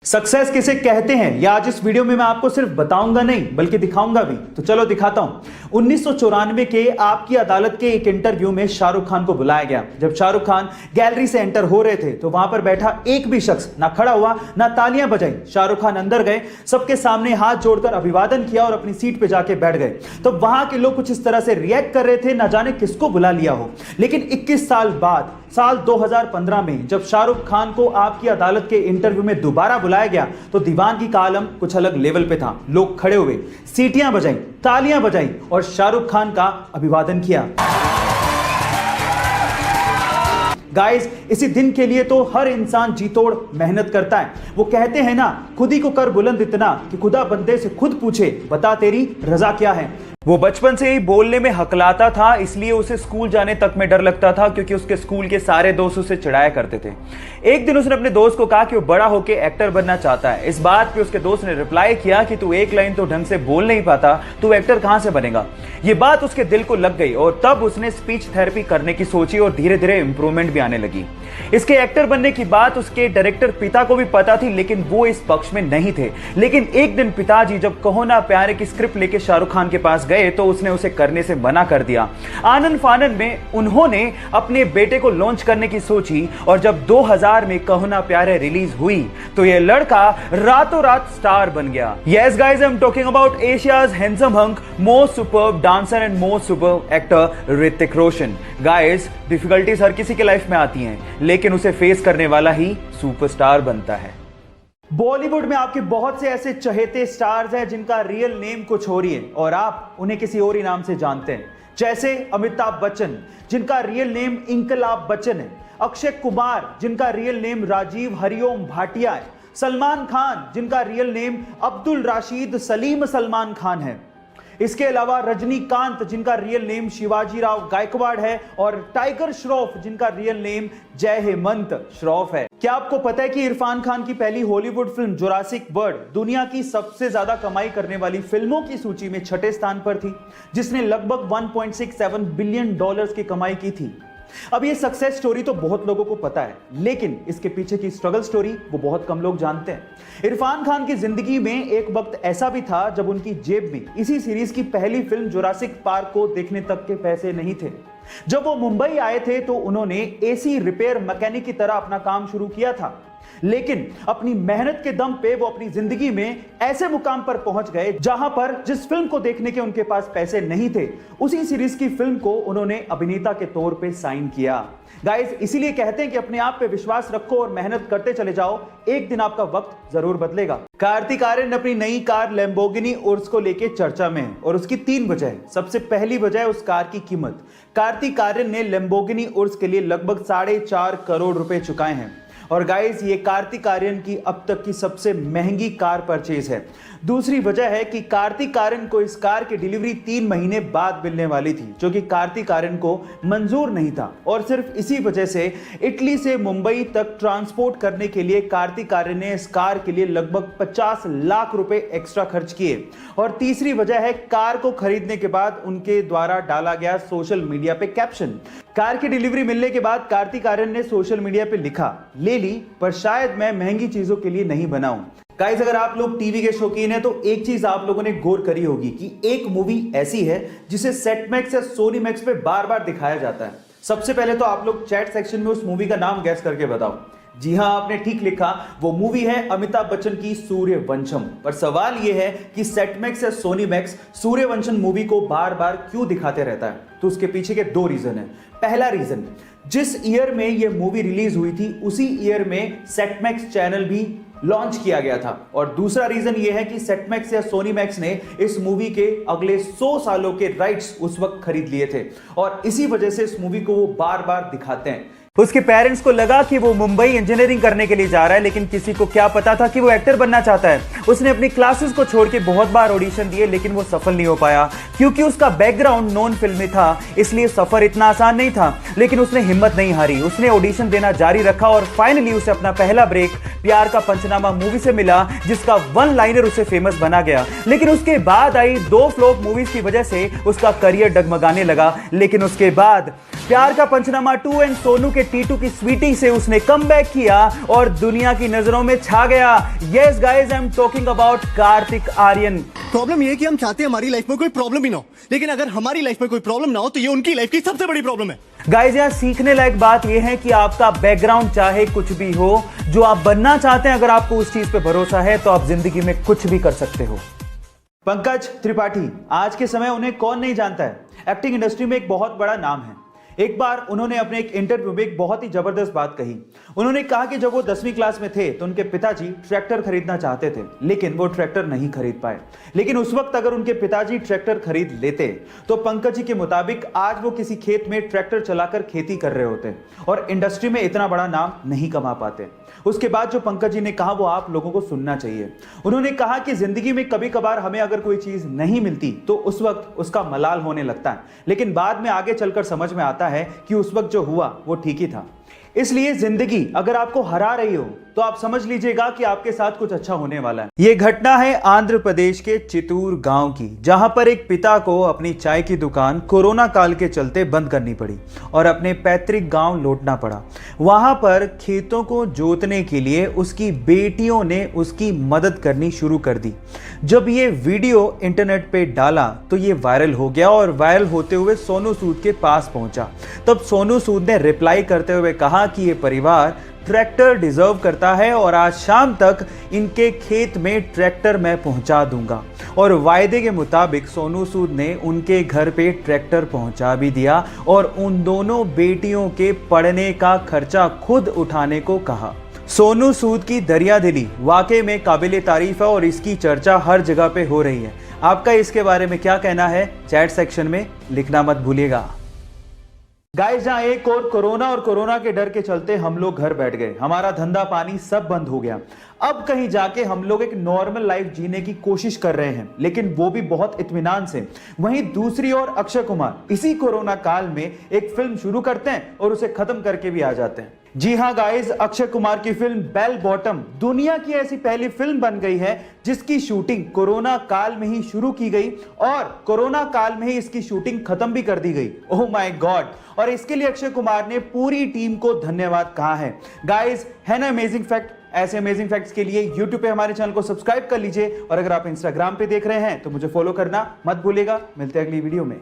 Success किसे कहते हैं या आज इस वीडियो में मैं आपको सिर्फ बताऊंगा नहीं बल्कि दिखाऊंगा भी। तो चलो दिखाता हूं। 1994 के आपकी अदालत के एक इंटरव्यू में शाहरुख खान को बुलाया गया। जब शाहरुख खान गैलरी से एंटर हो रहे थे तो वहां पर बैठा एक भी शख्स ना खड़ा हुआ ना तालियां बजाई। शाहरुख खान अंदर गए, सबके सामने हाथ जोड़कर अभिवादन किया और अपनी सीट पे जाके बैठ गए। तो वहां के लोग कुछ इस तरह से रिएक्ट कर रहे थे, ना जाने किसको बुला लिया हो। लेकिन 21 साल बाद साल 2015 में जब शाहरुख खान को आपकी अदालत के इंटरव्यू में दोबारा बुलाया गया तो दीवानगी का आलम कुछ अलग लेवल पे था। लोग खड़े हुए, सीटियां बजाई, तालियां बजाई और शाहरुख खान का अभिवादन किया। गाइस, इसी दिन के लिए तो हर इंसान जी तोड़ मेहनत करता है। वो कहते हैं ना, खुद ही को कर बुलंद इतना कि खुदा बंदे से खुद पूछे बता तेरी रजा क्या है। वो बचपन से ही बोलने में हकलाता था, इसलिए उसे स्कूल जाने तक में डर लगता था क्योंकि उसके स्कूल के सारे दोस्त उसे चिढ़ाया करते थे। एक दिन उसने अपने दोस्त को कहा कि वो बड़ा होकर एक्टर बनना चाहता है। इस बात पे उसके दोस्त ने रिप्लाई किया कि तू एक लाइन तो ढंग से बोल नहीं पाता, तू एक्टर कहां से बनेगा। ये बात उसके दिल को लग गई और तब उसने स्पीच थेरेपी करने की सोची और धीरे धीरे इंप्रूवमेंट भी आने लगी। इसके एक्टर बनने की बात उसके डायरेक्टर पिता को भी पता थी, लेकिन वो इस पक्ष में नहीं थे। लेकिन एक दिन पिताजी जब कहो ना प्यारे की स्क्रिप्ट लेके शाहरुख खान के पास गए तो उसने उसे करने से मना कर दिया। आनन फानन में उन्होंने अपने बेटे को लॉन्च करने की सोची और जब 2000 में कहो ना प्यारे रिलीज हुई तो यह लड़का रातों रात स्टार बन गया। Yes guys, I am talking about Asia's handsome hunk, most superb dancer and most superb actor Hrithik Roshan. Guys, difficulties हर किसी के लाइफ में आती हैं, लेकिन उसे फेस करने वाला ही सुपरस्टार बनता है। बॉलीवुड में आपके बहुत से ऐसे चहेते स्टार्स हैं जिनका रियल नेम कुछ और ही है और आप उन्हें किसी और ही नाम से जानते हैं। जैसे अमिताभ बच्चन, जिनका रियल नेम इंकलाब बच्चन है। अक्षय कुमार, जिनका रियल नेम राजीव हरिओम भाटिया है। सलमान खान, जिनका रियल नेम अब्दुल राशिद सलीम सलमान खान है। इसके अलावा रजनीकांत, जिनका रियल नेम शिवाजी राव गायकवाड़ है और टाइगर श्रॉफ, जिनका रियल नेम जय हेमंत श्रॉफ है। क्या आपको पता है कि इरफान खान की पहली हॉलीवुड फिल्म जुरासिक वर्ल्ड दुनिया की सबसे ज्यादा कमाई करने वाली फिल्मों की सूची में 6ठे स्थान पर थी, जिसने लगभग 1.67 बिलियन डॉलर्स की कमाई की थी। अब ये सक्सेस स्टोरी तो बहुत लोगों को पता है, लेकिन इसके पीछे की स्ट्रगल स्टोरी वो बहुत कम लोग जानते हैं। इरफान खान की जिंदगी में एक वक्त ऐसा भी था जब उनकी जेब में इसी सीरीज की पहली फिल्म जुरासिक पार्क को देखने तक के पैसे नहीं थे। जब वो मुंबई आए थे तो उन्होंने एसी रिपेयर मैकेनिक की तरह अपना काम शुरू किया था, लेकिन अपनी मेहनत के दम पे वो अपनी जिंदगी में ऐसे मुकाम पर पहुंच गए जहां पर जिस फिल्म को देखने के उनके पास पैसे नहीं थे, उसी सीरीज की फिल्म को उन्होंने अभिनेता के तौर पे साइन किया। गाइस, इसीलिए कहते हैं कि अपने आप पे विश्वास रखो और मेहनत करते चले जाओ, एक दिन आपका वक्त जरूर बदलेगा। कार्तिक आर्यन अपनी नई कार लैम्बोर्गिनी उर्स को लेके चर्चा में है और उसकी 3 वजह है। सबसे पहली वजह है उस कार की कीमत। कार्तिक आर्यन ने लैम्बोर्गिनी उर्स के लिए लगभग 4.5 करोड़ रुपए चुकाए हैं और गाइस, ये कार्तिक आर्यन की अब तक की सबसे महंगी कार परचेज है। दूसरी वजह है कि कार्तिक आर्यन को इस कार की डिलीवरी 3 महीने बाद मिलने वाली थी, जो कि कार्तिक आर्यन को मंजूर नहीं था और सिर्फ इसी वजह से इटली से मुंबई तक ट्रांसपोर्ट करने के लिए कार्तिक आर्यन ने इस कार के लिए लगभग 50 लाख रुपए एक्स्ट्रा खर्च किए। और तीसरी वजह है कार को खरीदने के बाद उनके द्वारा डाला गया सोशल मीडिया पे कैप्शन। कार की डिलीवरी मिलने के बाद कार्तिक आर्यन ने सोशल मीडिया पे लिखा, ले ली पर शायद मैं महंगी चीजों के लिए नहीं बना हूं। गाइस, अगर आप लोग टीवी के शौकीन हैं तो एक चीज आप लोगों ने गौर करी होगी कि एक मूवी ऐसी है जिसे सेट मैक्स या सोनी मैक्स पे बार बार दिखाया जाता है। सबसे पहले तो आप लोग चैट सेक्शन में उस मूवी का नाम गैस करके बताओ। जी हां, आपने ठीक लिखा, वो मूवी है अमिताभ बच्चन की सूर्यवंशम। पर सवाल यह है कि सेट मैक्स या सोनी मैक्स सूर्यवंशम मूवी को बार बार क्यों दिखाते रहता है? तो उसके पीछे के 2 रीजन है। पहला रीजन, जिस ईयर में यह मूवी रिलीज हुई थी उसी ईयर में सेट मैक्स चैनल भी लॉन्च किया गया था। और दूसरा रीजन यह है कि सेट मैक्स या सोनी मैक्स ने इस मूवी के अगले 100 सालों के राइट्स उस वक्त खरीद लिए थे और इसी वजह से इस मूवी को वो बार बार दिखाते हैं। उसके पेरेंट्स को लगा कि वो मुंबई इंजीनियरिंग करने के लिए जा रहा है, लेकिन किसी को क्या पता था कि वो एक्टर बनना चाहता है। उसने अपनी क्लासेस को छोड़ के बहुत बार ऑडिशन दिए, लेकिन वो सफल नहीं हो पाया क्योंकि उसका बैकग्राउंड नॉन फिल्मी था, इसलिए सफर इतना आसान नहीं था। लेकिन उसने हिम्मत नहीं हारी, उसने ऑडिशन देना जारी रखा और फाइनली उसे अपना पहला ब्रेक प्यार का पंचनामा मूवी से मिला, जिसका वन लाइनर उसे फेमस बना गया। लेकिन उसके बाद आई 2 फ्लॉप मूवीज की वजह से उसका करियर डगमगाने लगा। लेकिन उसके बाद प्यार का पंचनामा 2 एंड सोनू के टीटू की स्वीटी से उसने कमबैक किया और दुनिया की नजरों में छा गया। Yes guys, I am talking about Kartik Aaryan. Problem ये है कि हम चाहते हैं हमारी लाइफ में कोई प्रॉब्लम ही ना हो, लेकिन अगर हमारी लाइफ में कोई प्रॉब्लम ना हो तो ये उनकी लाइफ की सबसे बड़ी प्रॉब्लम है। गाइस, यहाँ सीखने लायक बात यह है कि आपका बैकग्राउंड चाहे कुछ भी हो, जो आप बनना चाहते हैं, अगर आपको उस चीज पे भरोसा है तो आप जिंदगी में कुछ भी कर सकते हो। पंकज त्रिपाठी, आज के समय उन्हें कौन नहीं जानता है, एक्टिंग इंडस्ट्री में एक बहुत बड़ा नाम है। एक बार उन्होंने अपने एक इंटरव्यू में एक बहुत ही जबरदस्त बात कही। उन्होंने कहा कि जब वो 10वीं क्लास में थे तो उनके पिताजी ट्रैक्टर खरीदना चाहते थे, लेकिन वो ट्रैक्टर नहीं खरीद पाए। लेकिन उस वक्त अगर उनके पिताजी ट्रैक्टर खरीद लेते तो पंकज जी के मुताबिक आज वो किसी खेत में ट्रैक्टर चलाकर खेती कर रहे होते और इंडस्ट्री में इतना बड़ा नाम नहीं कमा पाते। उसके बाद जो पंकज जी ने कहा वो आप लोगों को सुनना चाहिए। उन्होंने कहा कि जिंदगी में कभी कभार हमें अगर कोई चीज नहीं मिलती तो उस वक्त उसका मलाल होने लगता है, लेकिन बाद में आगे चलकर समझ में आता है कि उस वक्त जो हुआ वो ठीक ही था। इसलिए जिंदगी अगर आपको हरा रही हो तो आप समझ लीजिएगा कि आपके साथ कुछ अच्छा होने वाला है। यह घटना है आंध्र प्रदेश के चितूर गांव की, जहां पर एक पिता को अपनी चाय की दुकान कोरोना काल के चलते बंद करनी पड़ी और अपने पैतृक गांव लौटना पड़ा। वहां पर खेतों को जोतने के लिए उसकी बेटियों ने उसकी मदद करनी शुरू कर दी। जब ये वीडियो इंटरनेट पे डाला तो ये वायरल हो गया और वायरल होते हुए सोनू सूद के पास पहुंचा। तब सोनू सूद ने रिप्लाई करते हुए कहा कि ये परिवार ट्रैक्टर डिजर्व करता है और आज शाम तक इनके खेत में ट्रैक्टर मैं पहुंचा दूंगा। और वायदे के मुताबिक सोनू सूद ने उनके घर पे ट्रैक्टर पहुंचा भी दिया और उन दोनों बेटियों के पढ़ने का खर्चा खुद उठाने को कहा। सोनू सूद की दरियादिली वाकई में काबिले तारीफ है और इसकी चर्चा हर जगह पे हो रही है। आपका इसके बारे में क्या कहना है, चैट सेक्शन में लिखना मत भूलिएगा। गाइस, जहां एक और कोरोना के डर के चलते हम लोग घर बैठ गए, हमारा धंधा पानी सब बंद हो गया। अब कहीं जाके हम लोग एक नॉर्मल लाइफ जीने की कोशिश कर रहे हैं, लेकिन वो भी बहुत इत्मीनान से। वहीं दूसरी ओर अक्षय कुमार इसी कोरोना काल में एक फिल्म शुरू करते हैं और उसे खत्म करके भी आ जाते हैं। जी हां गाइस, अक्षय कुमार की फिल्म बेल बॉटम दुनिया की ऐसी पहली फिल्म बन गई है जिसकी शूटिंग कोरोना काल में ही शुरू की गई और कोरोना काल में ही इसकी शूटिंग खत्म भी कर दी गई। Oh my God! और इसके लिए अक्षय कुमार ने पूरी टीम को धन्यवाद कहा है। गाइस, है ना अमेजिंग फैक्ट? ऐसे अमेजिंग फैक्ट्स के लिए YouTube पे हमारे चैनल को सब्सक्राइब कर लीजिए और अगर आप Instagram पे देख रहे हैं तो मुझे फॉलो करना मत भूलिएगा। मिलते हैं अगली वीडियो में।